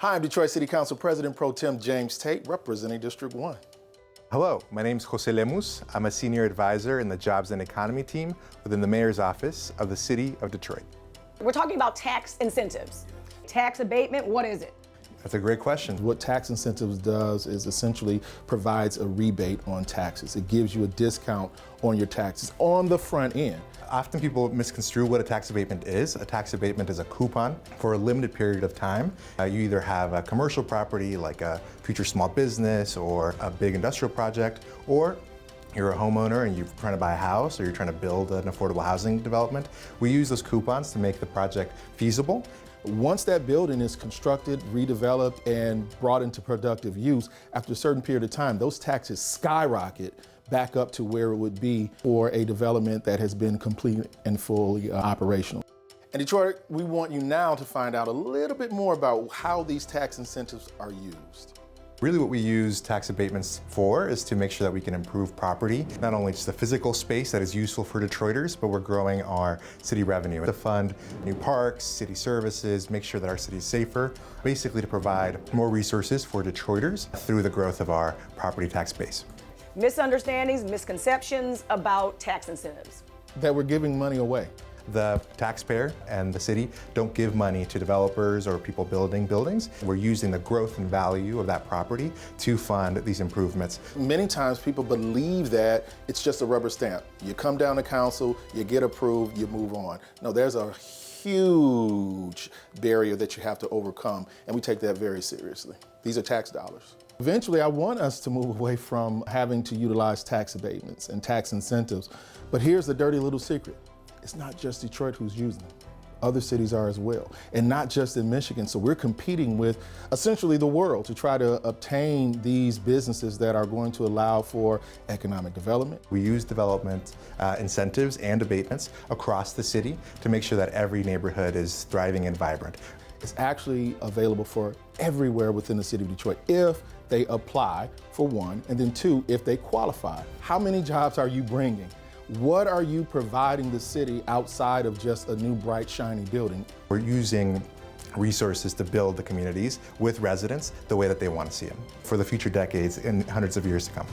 Hi, I'm Detroit City Council President Pro Tem James Tate, representing District 1. Hello, my name is Jose Lemus. I'm a senior advisor in the Jobs and Economy team within the Mayor's Office of the City of Detroit. We're talking about tax incentives. Tax abatement, what is it? That's a great question. What tax incentives does is essentially provides a rebate on taxes. It gives you a discount on your taxes on the front end. Often people misconstrue what a tax abatement is. A tax abatement is a coupon for a limited period of time. You either have a commercial property like a future small business or a big industrial project, or you're a homeowner and you're trying to buy a house or you're trying to build an affordable housing development. We use those coupons to make the project feasible. Once that building is constructed, redeveloped, and brought into productive use, after a certain period of time, those taxes skyrocket back up to where it would be for a development that has been complete and fully operational. In Detroit, we want you now to find out a little bit more about how these tax incentives are used. Really what we use tax abatements for is to make sure that we can improve property, not only just the physical space that is useful for Detroiters, but we're growing our city revenue to fund new parks, city services, make sure that our city is safer, basically to provide more resources for Detroiters through the growth of our property tax base. Misunderstandings, misconceptions about tax incentives. That we're giving money away. The taxpayer and the city don't give money to developers or people building buildings. We're using the growth and value of that property to fund these improvements. Many times people believe that it's just a rubber stamp. You come down to council, you get approved, you move on. No, there's a huge barrier that you have to overcome, and we take that very seriously. These are tax dollars. Eventually, I want us to move away from having to utilize tax abatements and tax incentives. But here's the dirty little secret. It's not just Detroit who's using them. Other cities are as well, and not just in Michigan. So we're competing with essentially the world to try to obtain these businesses that are going to allow for economic development. We use development incentives and abatements across the city to make sure that every neighborhood is thriving and vibrant. It's actually available for everywhere within the city of Detroit if they apply, for one, and then two, if they qualify. How many jobs are you bringing? What are you providing the city outside of just a new, bright, shiny building? We're using resources to build the communities with residents the way that they want to see them for the future decades and hundreds of years to come.